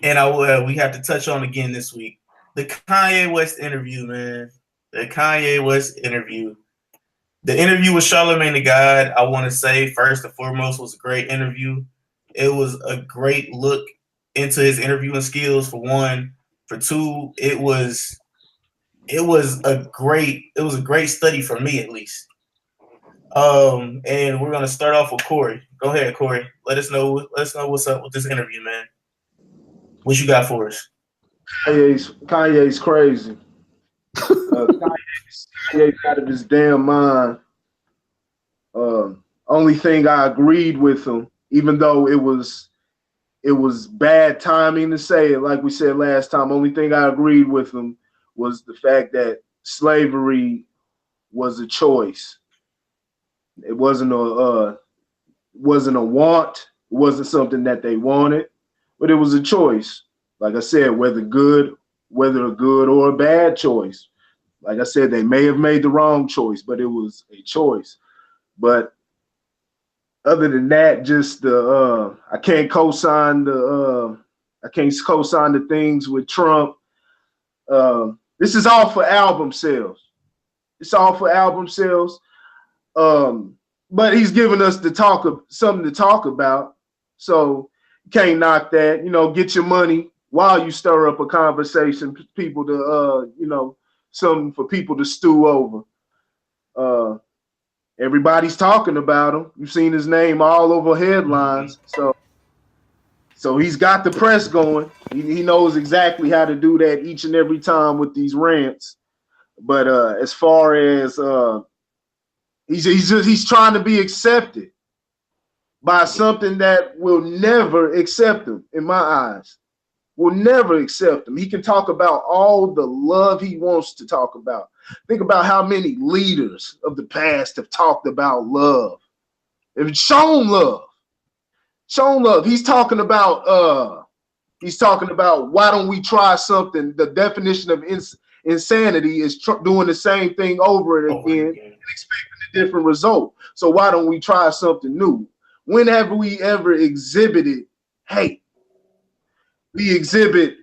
and we have to touch on again this week the Kanye West interview, man. The Kanye West interview. The interview with Charlamagne the God, I want to say first and foremost, was a great interview. It was a great look into his interviewing skills. For one, for two, it was a great study for me at least. And we're gonna start off with Corey. Go ahead, Corey. Let us know what's up with this interview, man. What you got for us? Kanye's crazy. Kanye's out of his damn mind. Only thing I agreed with him, even though it was bad timing to say it, like we said last time. Only thing I agreed with him was the fact that slavery was a choice. It wasn't a want. It wasn't something that they wanted, but it was a choice. Like I said, whether a good or a bad choice. Like I said, they may have made the wrong choice, but it was a choice. But other than that, just I can't co-sign the things with Trump. This is all for album sales. It's all for album sales. But he's giving us something to talk about. So you can't knock that. Get your money while you stir up a conversation, people to something for people to stew over. Everybody's talking about him. You've seen his name all over headlines. So he's got the press going. He knows exactly how to do that each and every time with these rants. But as far as he's trying to be accepted by something that will never accept him, in my eyes. Will never accept him. He can talk about all the love he wants to talk about. Think about how many leaders of the past have talked about love. They've shown love. He's talking about why don't we try something? The definition of insanity is doing the same thing over and again and expecting a different result. So why don't we try something new? When have we ever exhibited hate? We exhibit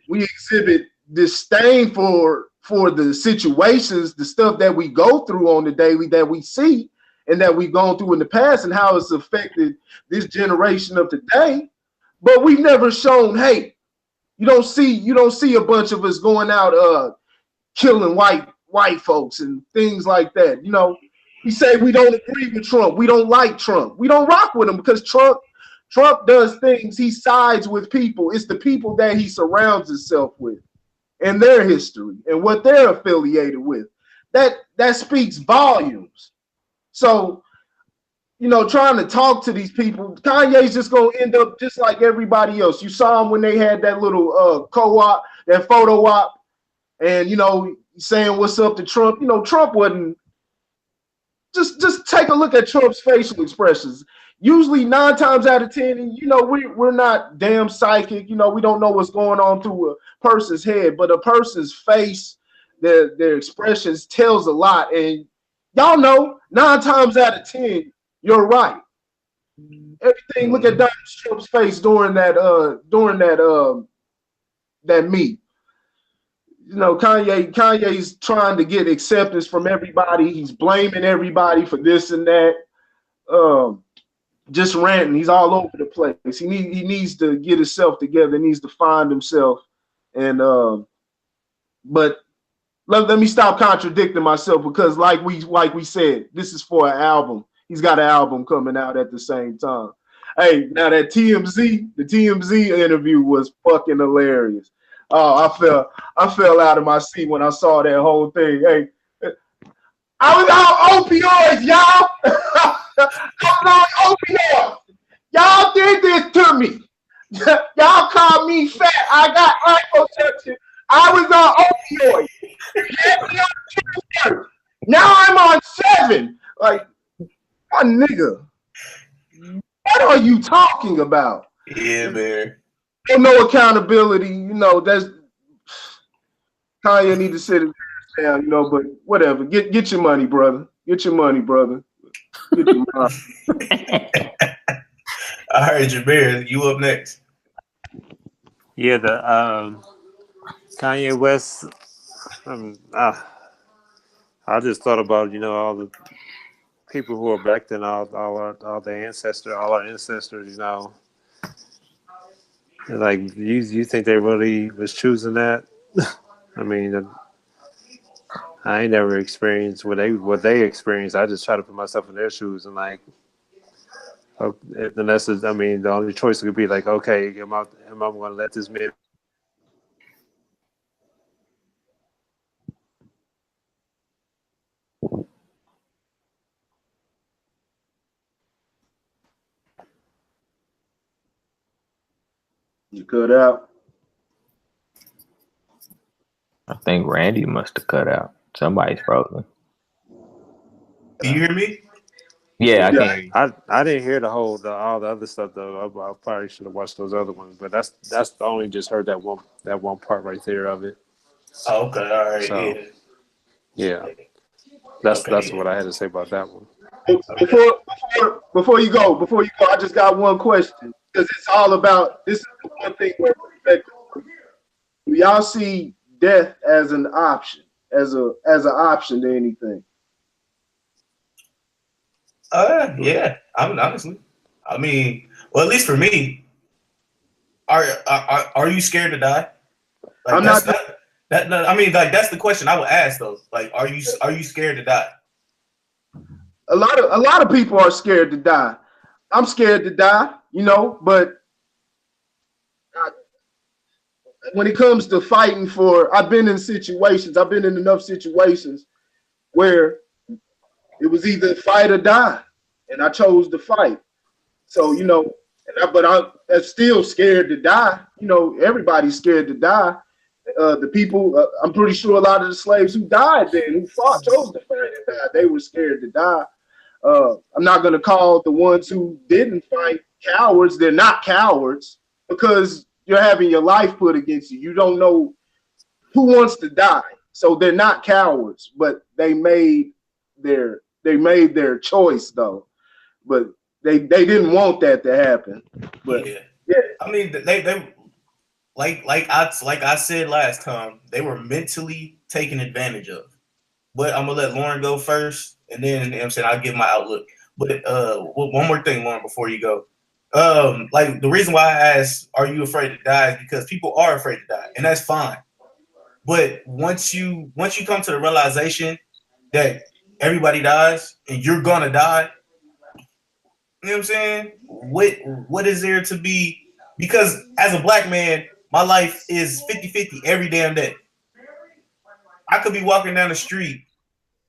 disdain for the situations, the stuff that we go through on the daily, that we see and that we've gone through in the past, and how it's affected this generation of today. But we've never shown hate. You don't see a bunch of us going out killing white folks and things like that. We say we don't agree with Trump. We don't like Trump. We don't rock with him because Trump does things. He sides with people. It's the people that he surrounds himself with and their history and what they're affiliated with. That speaks volumes. So, trying to talk to these people, Kanye's just going to end up just like everybody else. You saw him when they had that little co-op, that photo op, and, saying what's up to Trump. Trump wasn't. Just take a look at Trump's facial expressions. Usually 9 times out of 10, we're not damn psychic. We don't know what's going on through a person's head, but a person's face, their expressions tells a lot. And y'all know 9 times out of 10, you're right. Everything. Look at Donald Trump's face during that meet. Kanye's trying to get acceptance from everybody. He's blaming everybody for this and that. Just ranting. He's all over the place. He needs to get himself together. He needs to find himself. And but let me stop contradicting myself, because like we said, this is for an album. He's got an album coming out at the same time. Hey, now the TMZ interview was fucking hilarious. Oh, I fell out of my seat when I saw that whole thing. Hey, I was on opioids, y'all. I was on opioids. Y'all did this to me. Y'all called me fat. I got liposuction. I was on opioids. Now I'm on 7. Like, my nigga, what are you talking about? Yeah, man. No accountability, that's Kanye need to sit down, but whatever. Get your money, brother. Get your money, brother. Get your money. All right, Jameer, you up next. Yeah, the Kanye West. I just thought about all the people who are back then, all the ancestors, all our ancestors. Like you think they really was choosing that? I mean, I ain't never experienced what they experienced. I just try to put myself in their shoes and like, unless I mean, the only choice could be like, okay, am I going to let this man? You cut out. I think Randy must have cut out. Somebody's frozen. Do you hear me? Yeah, I Yeah. can hear you. I didn't hear all the other stuff though. I probably should have watched those other ones, but that's only just heard that one part right there of it. Oh, okay, all right, So yeah. yeah, that's Okay. what I had to say about that one. Before you go, I just got one question because it's all about. This is the one thing where perspective. Do y'all see death as an option, as an option to anything? Yeah. Honestly, I mean, well, at least for me, are you scared to die? Like I'm that's not. that. I mean, like that's the question I would ask though. Like, are you scared to die? A lot of people are scared to die. I'm scared to die, but when it comes to fighting for, I've been in enough situations where it was either fight or die, and I chose to fight. So, but I'm still scared to die. Everybody's scared to die. The people, I'm pretty sure a lot of the slaves who died then, who fought, chose to fight and die, they were scared to die. I'm not going to call the ones who didn't fight cowards. They're not cowards because you're having your life put against you. You don't know who wants to die. So they're not cowards, but they made their choice though. But they didn't want that to happen. But yeah. I mean, they like I said last time, they were mentally taken advantage of. But I'm gonna let Lauren go first, and then I'm saying I'll give my outlook. But one more thing, Lauren, before you go. Like the reason why I asked, "Are you afraid to die?" is because people are afraid to die, and that's fine. But once you come to the realization that everybody dies and you're gonna die, you know what I'm saying? What is there to be? Because as a black man, my life is 50-50 every damn day. I could be walking down the street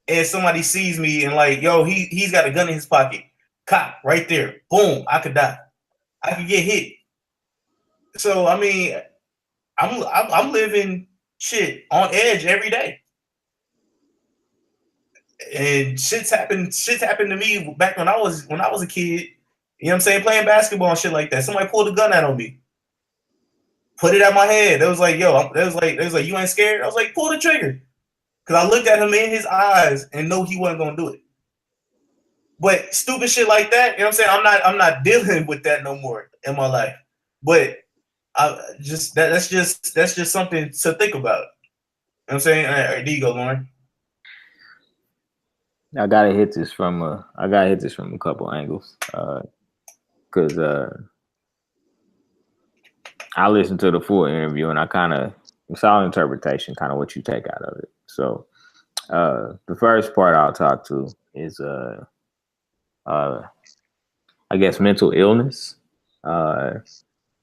and somebody sees me and like, yo, he's got a gun in his pocket. Cop right there. Boom, I could die. I could get hit. So I mean, I'm living shit on edge every day. And shit's happened to me back when I was a kid. You know what I'm saying? Playing basketball and shit like that. Somebody pulled a gun out on me. Put it at my head. They was like, yo, they was like, you ain't scared? I was like, pull the trigger. Because I looked at him in his eyes and know he wasn't gonna do it. But stupid shit like that, you know what I'm saying? I'm not dealing with that no more in my life. But that's just something to think about. You know what I'm saying? All right, there you go, Lauren. I gotta hit this from a couple angles, because I listened to the full interview and I kind of saw interpretation, kind of what you take out of it. So the first part I'll talk to is I guess mental illness, kind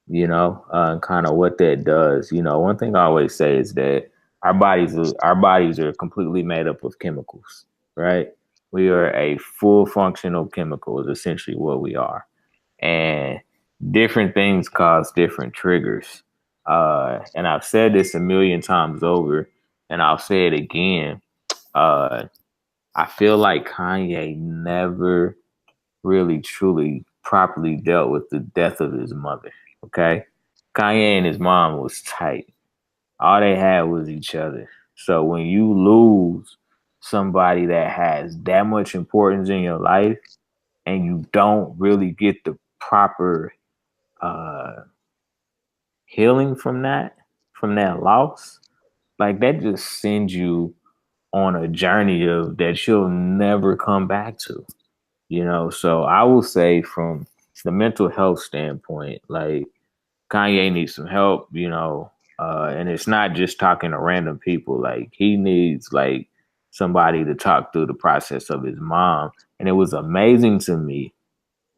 of what that does. One thing I always say is that our bodies are completely made up of chemicals, right? We are a full functional chemical is essentially what we are. And different things cause different triggers. And I've said this a million times over, and I'll say it again. I feel like Kanye never really truly properly dealt with the death of his mother. Okay. Kanye and his mom was tight. All they had was each other. So when you lose somebody that has that much importance in your life and you don't really get the proper healing from that loss, like that just sends you on a journey of that you'll never come back to, you know. So I will say from the mental health standpoint, like Kanye needs some help, you know, and it's not just talking to random people. Like he needs like somebody to talk through the process of his mom. And it was amazing to me,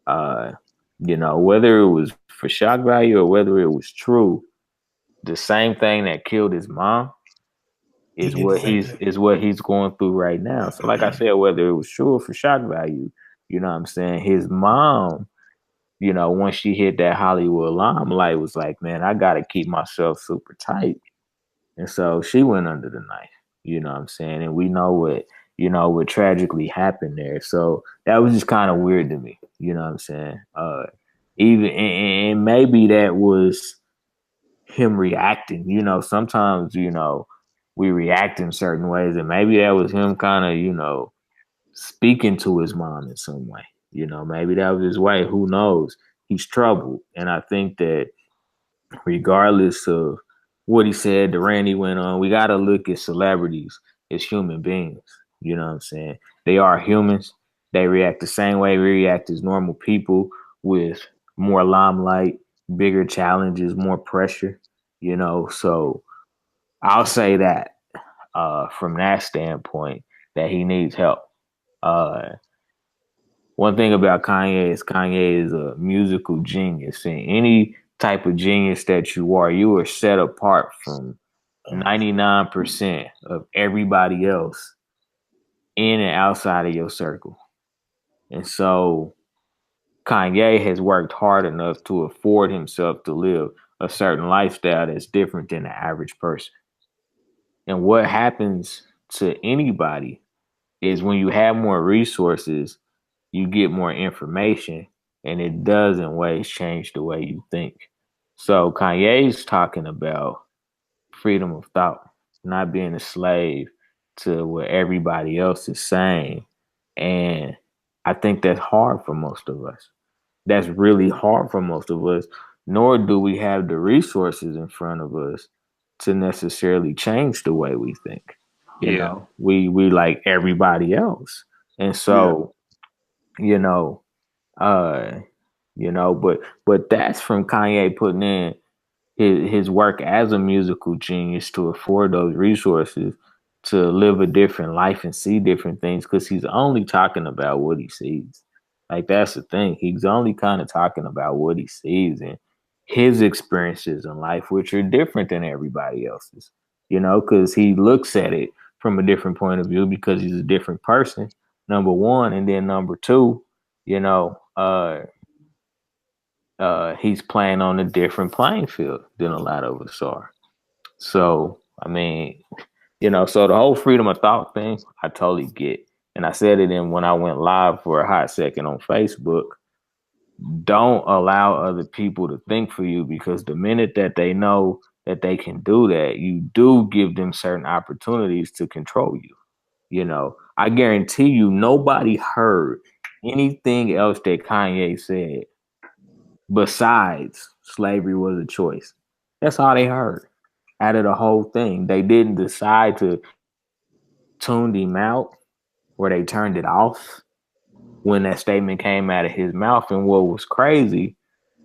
uh, you know, whether it was for shock value or whether it was true, the same thing that killed his mom He is did the what same he's thing. is what he's going through right now. So like I said, whether it was true or for shock value, you know what I'm saying? His mom, you know, once she hit that Hollywood limelight, was like, man, I gotta keep myself super tight. And so she went under the knife, you know what I'm saying? And we know what tragically happened there. So that was just kind of weird to me, you know what I'm saying? Even and maybe that was him reacting. You know, sometimes, you know, we react in certain ways, and maybe that was him kind of, you know, speaking to his mom in some way. You know, maybe that was his way. Who knows? He's troubled. And I think that regardless of what he said, the rant he went on, we got to look at celebrities as human beings. You know what I'm saying? They are humans. They react the same way we react as normal people, with more limelight, bigger challenges, more pressure, you know. So I'll say that from that standpoint, that he needs help. Uh, One thing about Kanye is a musical genius, and any type of genius that you are set apart from 99% of everybody else in and outside of your circle. And so Kanye has worked hard enough to afford himself to live a certain lifestyle that's different than the average person. And what happens to anybody is when you have more resources, you get more information, and it does in ways change the way you think. So Kanye's talking about freedom of thought, not being a slave to what everybody else is saying. And I think that's hard for most of us. That's really hard for most of us, nor do we have the resources in front of us to necessarily change the way we think. You Yeah. know, we like everybody else. And so, you know, uh, but that's from Kanye putting in his work as a musical genius to afford those resources to live a different life and see different things, because he's only talking about what he sees. Like that's the thing. He's only kind of talking about what he sees and his experiences in life, which are different than everybody else's, you know, because he looks at it from a different point of view because he's a different person, number one. And then number two, you know, he's playing on a different playing field than a lot of us are. So, I mean, you know, so the whole freedom of thought thing, I totally get. And I said it in when I went live for a hot second on Facebook. Don't allow other people to think for you, because the minute that they know that they can do that, you do give them certain opportunities to control you. You know, I guarantee you nobody heard anything else that Kanye said besides slavery was a choice. That's all they heard out of the whole thing. They didn't decide to tune him out, or they turned it off when that statement came out of his mouth. And what was crazy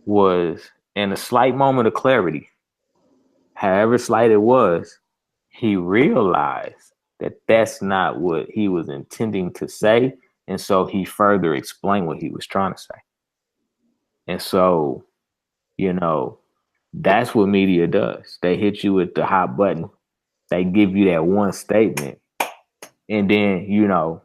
was, in a slight moment of clarity, however slight it was, he realized that that's not what he was intending to say. And so he further explained what he was trying to say. And so, you know, that's what media does. They hit you with the hot button. They give you that one statement. And then, you know,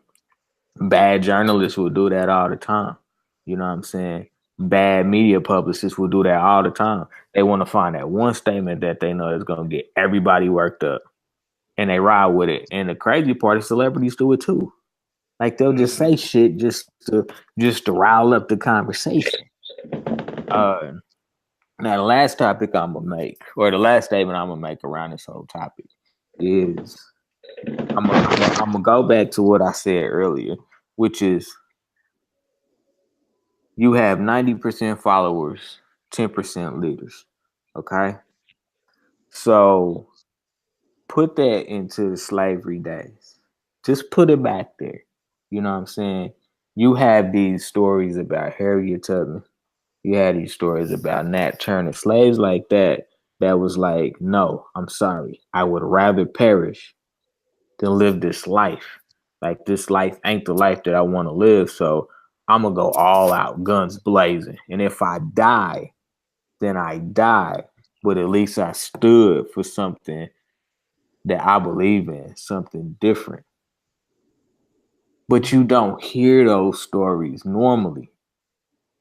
bad journalists will do that all the time. You know what I'm saying? Bad media publicists will do that all the time. They want to find that one statement that they know is going to get everybody worked up, and they ride with it. And the crazy part is celebrities do it too. Like they'll just say shit just to rile up the conversation. Now, the last topic I'm gonna make, or the last statement I'm gonna make around this whole topic, is I'm gonna go back to what I said earlier, which is you have 90% followers, 10% leaders. Okay, So put that into the slavery days. Just put it back there. You know what I'm saying? You have these stories about Harriet Tubman. You had these stories about Nat Turner, slaves like that. That was like, no, I'm sorry. I would rather perish than live this life. Like this life ain't the life that I want to live. So I'm gonna go all out, guns blazing. And if I die, then I die. But at least I stood for something that I believe in, something different. But you don't hear those stories normally.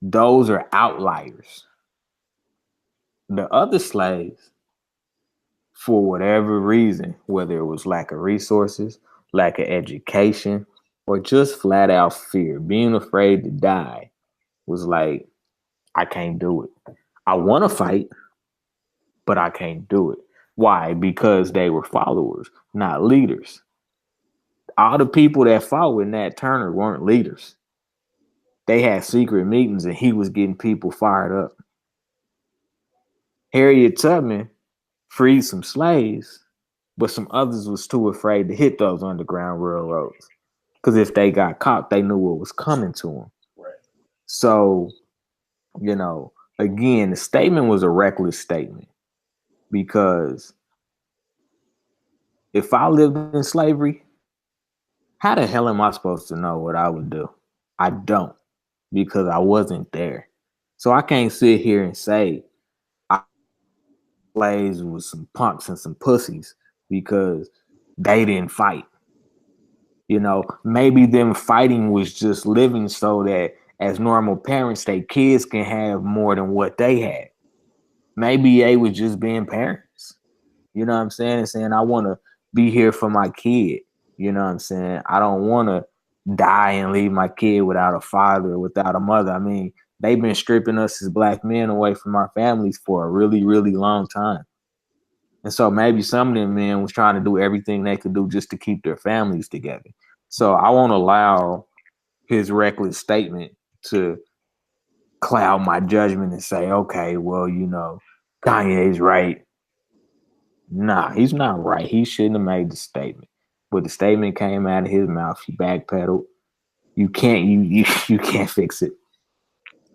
Those are outliers. The other slaves, for whatever reason, whether it was lack of resources, lack of education, or just flat out fear, being afraid to die, was like, I can't do it. I want to fight, but I can't do it. Why? Because they were followers, not leaders. All the people that followed Nat Turner weren't leaders. They had secret meetings and he was getting people fired up. Harriet Tubman freed some slaves, but some others was too afraid to hit those underground railroads. Because if they got caught, they knew what was coming to them. Right. So, you know, again, the statement was a reckless statement. Because if I lived in slavery, how the hell am I supposed to know what I would do? I don't, because I wasn't there. So I can't sit here and say slaves was some punks and some pussies because they didn't fight. You know, maybe them fighting was just living so that as normal parents, their kids can have more than what they had. Maybe they was just being parents. You know what I'm saying? And saying, I want to be here for my kid. You know what I'm saying? I don't want to die and leave my kid without a father or without a mother. I mean, they've been stripping us as black men away from our families for a really, really long time. And so maybe some of them men was trying to do everything they could do just to keep their families together. So I won't allow his reckless statement to cloud my judgment and say, okay, well, you know, Kanye's right. Nah, he's not right. He shouldn't have made the statement. But the statement came out of his mouth. He backpedaled. You can't fix it.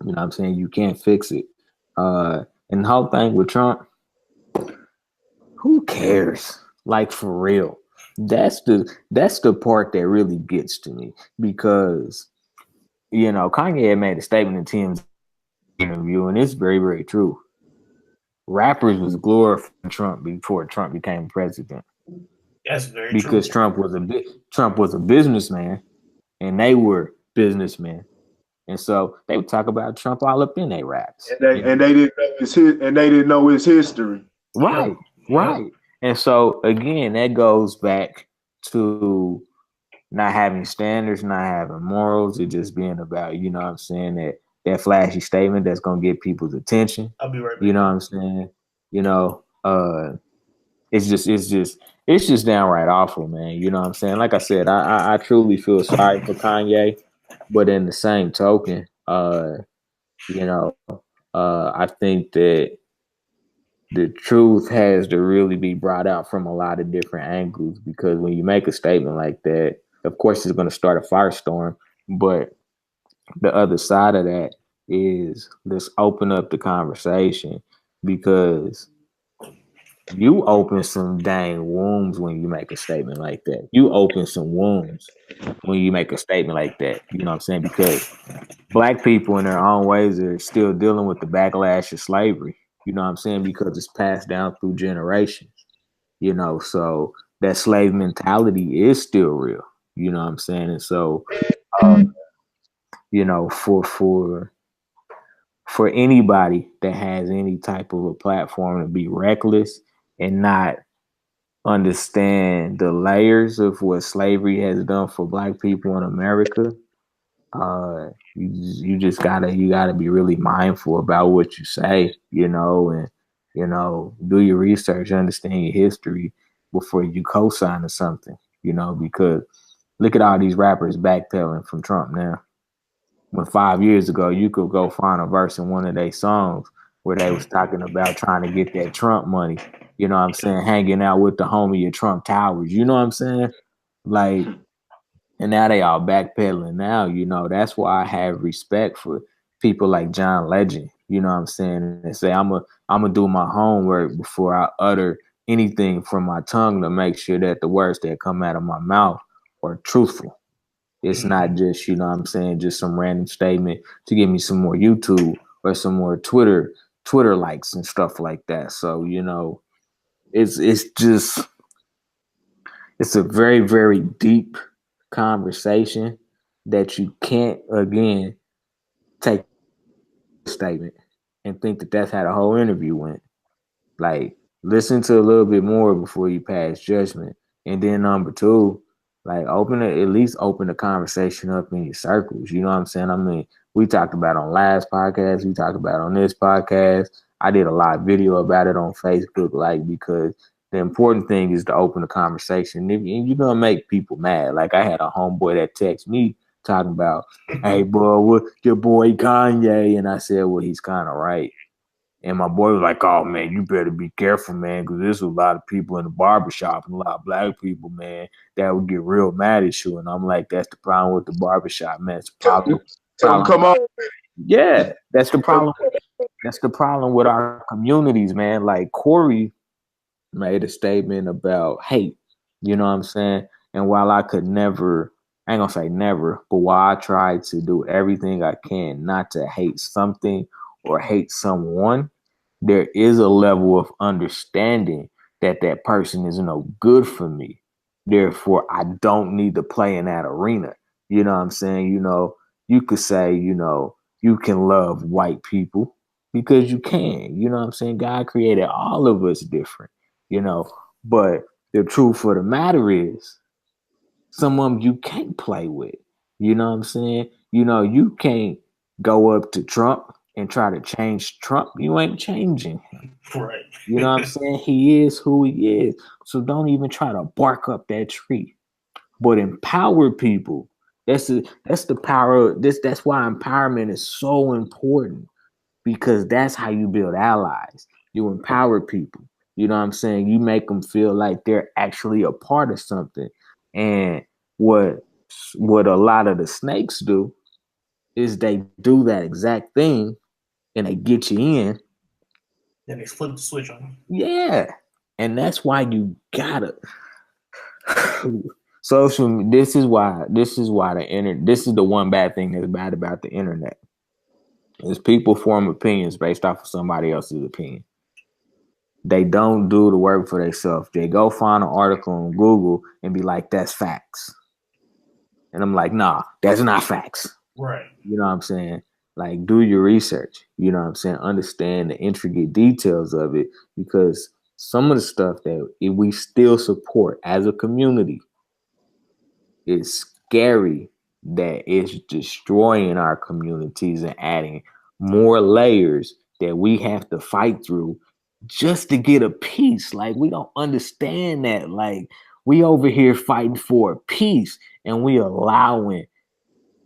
You know what I'm saying? You can't fix it. And the whole thing with Trump, who cares? Like, for real. That's the part that really gets to me, because, you know, Kanye had made a statement in Tim's interview, and it's very, very true. Rappers was glorifying Trump before Trump became president. That's very because true. Trump was a businessman, and they were businessmen, and so they would talk about Trump all up in their raps. And they didn't know his history. Right. And so again, that goes back to not having standards, not having morals. It just being about, you know what I'm saying, that flashy statement that's gonna get people's attention. I'll be right back. You know what I'm saying? You know, it's just downright awful, man. You know what I'm saying? Like I said, I truly feel sorry for Kanye, but in the same token, you know, I think that the truth has to really be brought out from a lot of different angles, because when you make a statement like that, of course, it's going to start a firestorm. But the other side of that is, let's open up the conversation, because you open some dang wounds when you make a statement like that. You open some wounds when you make a statement like that. You know what I'm saying? Because black people in their own ways are still dealing with the backlash of slavery. You know what I'm saying? Because it's passed down through generations. You know, so that slave mentality is still real. You know what I'm saying? And so, you know, for anybody that has any type of a platform to be reckless and not understand the layers of what slavery has done for black people in America, you just gotta be really mindful about what you say, you know, and, you know, do your research, understand your history before you co-sign to something, you know, because look at all these rappers backpedaling from Trump now. When 5 years ago, you could go find a verse in one of their songs where they was talking about trying to get that Trump money, you know what I'm saying, hanging out with the homie at Trump Towers. You know what I'm saying? Like, and now they all backpedaling now, you know. That's why I have respect for people like John Legend, you know what I'm saying? And say I'm gonna do my homework before I utter anything from my tongue to make sure that the words that come out of my mouth are truthful. It's not just, you know what I'm saying, just some random statement to give me some more YouTube or some more Twitter likes and stuff like that. So, you know, it's a very, very deep conversation that you can't, again, take a statement and think that that's how the whole interview went. Like, listen to a little bit more before you pass judgment. And then number two, like, at least open the conversation up in your circles. You know what I'm saying? I mean, we talked about on last podcast, we talked about on this podcast. I did a live video about it on Facebook, like, because the important thing is to open the conversation. If you're gonna make people mad. Like, I had a homeboy that texted me talking about, hey, bro, what your boy Kanye? And I said, well, he's kind of right. And my boy was like, oh, man, you better be careful, man, because there's a lot of people in the barbershop and a lot of black people, man, that would get real mad at you. And I'm like, that's the problem with the barbershop, man. It's the problem. Tell them, come on. Yeah, that's the problem. That's the problem with our communities, man. Like, Corey made a statement about hate, you know what I'm saying? And while I could never, I ain't gonna say never, but while I try to do everything I can not to hate something or hate someone, there is a level of understanding that that person is no good for me. Therefore, I don't need to play in that arena. You know what I'm saying? You know, you could say, you know, you can love white people because you can. You know what I'm saying? God created all of us different, you know. But the truth of the matter is, some of them you can't play with. You know what I'm saying? You know, you can't go up to Trump and try to change Trump. You ain't changing him. Right. You know what I'm saying? He is who he is. So don't even try to bark up that tree. But empower people. That's the power of this. That's why empowerment is so important, because that's how you build allies. You empower people. You know what I'm saying? You make them feel like they're actually a part of something. And what a lot of the snakes do is they do that exact thing and they get you in. Then they flip the switch on you. Yeah. And that's why you gotta social. This is the internet. This is the one bad thing that's bad about the internet. Is people form opinions based off of somebody else's opinion. They don't do the work for themselves. They go find an article on Google and be like, that's facts. And I'm like, nah, that's not facts. Right. You know what I'm saying? Like, do your research. You know what I'm saying? Understand the intricate details of it, because some of the stuff that we still support as a community is scary, that it's destroying our communities and adding more layers that we have to fight through just to get a peace. Like, we don't understand that. Like, we over here fighting for a peace, and we allowing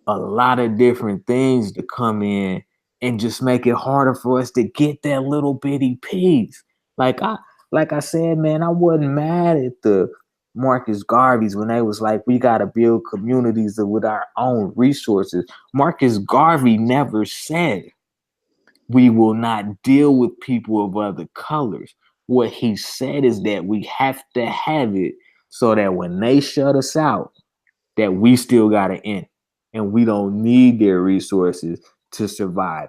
a lot of different things to come in and just make it harder for us to get that little bitty piece. Like I said, man, I wasn't mad at the Marcus Garveys when they was like, we got to build communities with our own resources. Marcus Garvey never said we will not deal with people of other colors. What he said is that we have to have it so that when they shut us out, that we still got to end. And we don't need their resources to survive.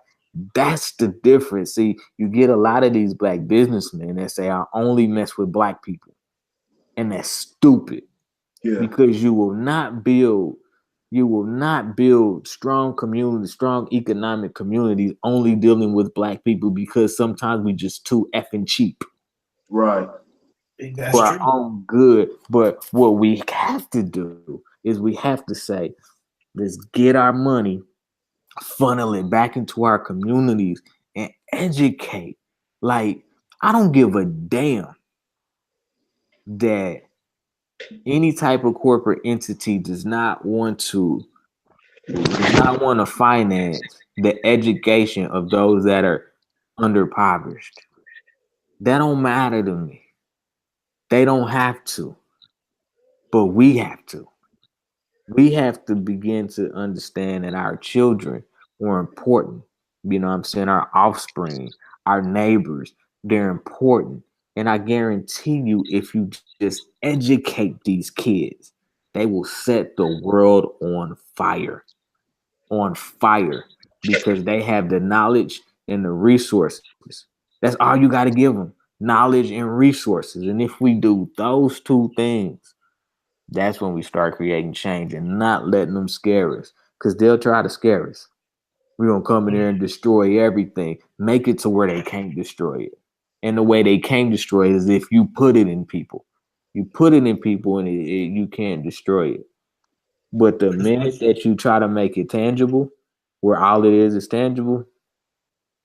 That's the difference. See, you get a lot of these black businessmen that say, I only mess with black people. And that's stupid. Yeah. Because you will not build strong communities, strong economic communities only dealing with black people, because sometimes we just too effing cheap. Right. That's for true. Our own good. But what we have to do is we have to say, let's get our money, funnel it back into our communities and educate. Like, I don't give a damn that any type of corporate entity does not want to finance the education of those that are underpoverished. That don't matter to me. They don't have to, but we have to. We have to begin to understand that our children are important. You know what I'm saying? Our offspring, our neighbors, they're important. And I guarantee you, if you just educate these kids, they will set the world on fire. On fire. Because they have the knowledge and the resources. That's all you got to give them. Knowledge and resources. And if we do those two things, that's when we start creating change and not letting them scare us. Because they'll try to scare us. We're going to come in there and destroy everything. Make it to where they can't destroy it. And the way they can destroy it is if you put it in people. You put it in people and you can't destroy it. But the minute that you try to make it tangible, where all it is tangible,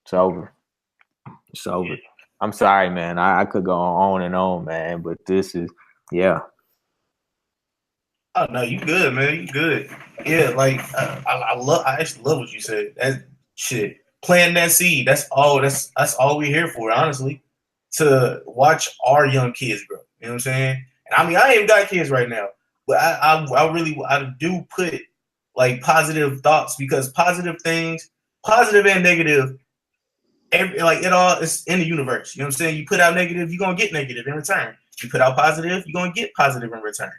it's over. It's over. I'm sorry, man. I could go on and on, man. But this is, yeah. Oh no, you good, man. You good. Yeah, like I actually love what you said. That shit, planting that seed. That's all we're here for, honestly. To watch our young kids grow. You know what I'm saying? And I mean, I ain't got kids right now, but I do put like positive thoughts, because positive things, positive and negative, like it all is in the universe. You know what I'm saying? You put out negative, you're gonna get negative in return. You put out positive, you're gonna get positive in return.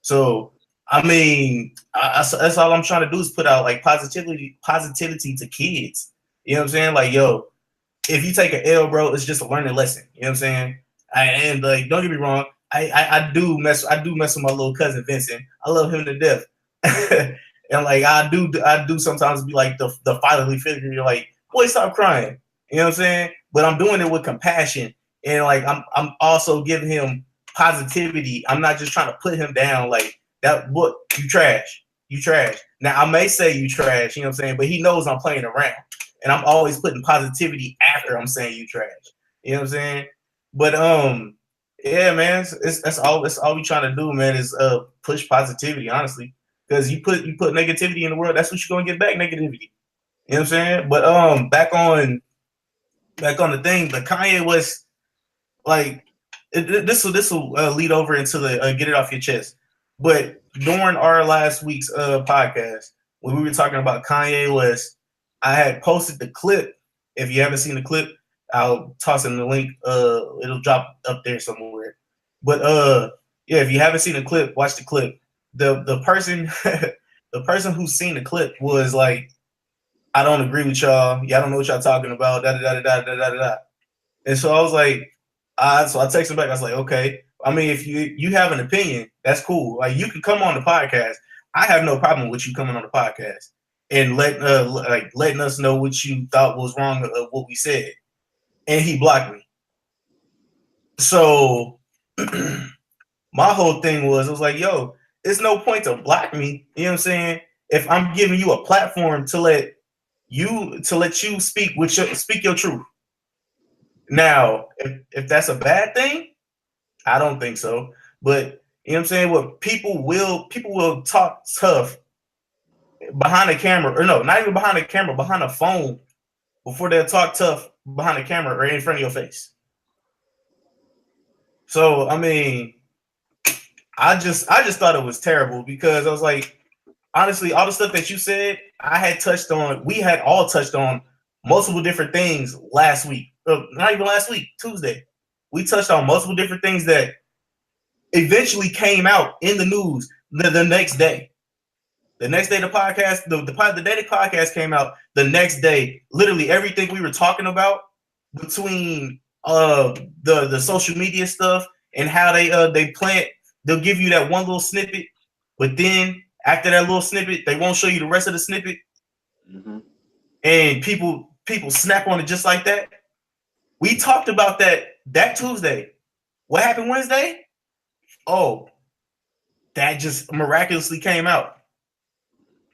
So I mean, that's all I'm trying to do is put out like positivity to kids. You know what I'm saying? Like, yo, if you take an L, bro, it's just a learning lesson. You know what I'm saying? And like, don't get me wrong, I do mess with my little cousin Vincent. I love him to death. And like I do sometimes be like the fatherly figure. You're like, boy, stop crying. You know what I'm saying? But I'm doing it with compassion, and like I'm also giving him positivity. I'm not just trying to put him down like that. Book, you trash. Now I may say you trash, you know what I'm saying, but he knows I'm playing around, and I'm always putting positivity after I'm saying you trash. You know what I'm saying? But yeah, man, that's all we trying to do, man, is push positivity, honestly. Because you put negativity in the world, that's what you're gonna get back, negativity. You know what I'm saying? But back on the thing, the Kanye West, like this will lead over into the get it off your chest. But during our last week's podcast, when we were talking about Kanye West, I had posted the clip. If you haven't seen the clip, I'll toss in the link. It'll drop up there somewhere. But yeah, if you haven't seen the clip, watch the clip. The person the person who's seen the clip was like, I don't agree with y'all. Y'all don't know what y'all talking about. Da da da da da da da. And so I was like, so I texted him back. I was like, okay. I mean, if you have an opinion, that's cool. Like, you can come on the podcast. I have no problem with you coming on the podcast and letting us know what you thought was wrong of what we said. And he blocked me. So my whole thing was, I was like, yo, there's no point to block me. You know what I'm saying? If I'm giving you a platform to let you speak your truth. Now, if that's a bad thing, I don't think so. But you know what I'm saying? What people will talk tough behind the camera, or no, not even behind the camera, behind the phone, before they'll talk tough behind the camera or in front of your face. So I mean, I just thought it was terrible, because I was like, honestly, all the stuff that you said, we had all touched on multiple different things last week. Not even last week, Tuesday. We touched on multiple different things that eventually came out in the news the next day. The next day the podcast, the day the podcast came out, the next day, literally everything we were talking about between the social media stuff and how they'll give you that one little snippet, but then after that little snippet, they won't show you the rest of the snippet. Mm-hmm. And people snap on it just like that. We talked about that Tuesday. What happened Wednesday? Oh, that just miraculously came out.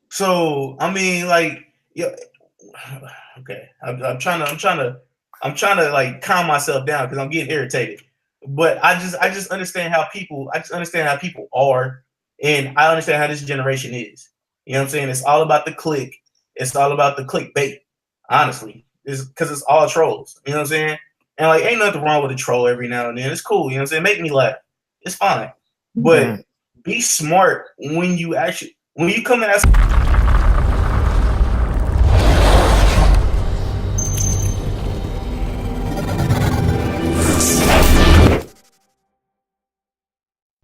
So I mean, like, yeah, okay. I'm trying to like calm myself down because I'm getting irritated. But I just understand how people are, and I understand how this generation is. You know what I'm saying? It's all about the click. It's all about the clickbait. Honestly, it's because it's all trolls. You know what I'm saying? And like, ain't nothing wrong with a troll every now and then. It's cool. You know what I'm saying? Make me laugh. It's fine, but Mhm. be smart when you come in as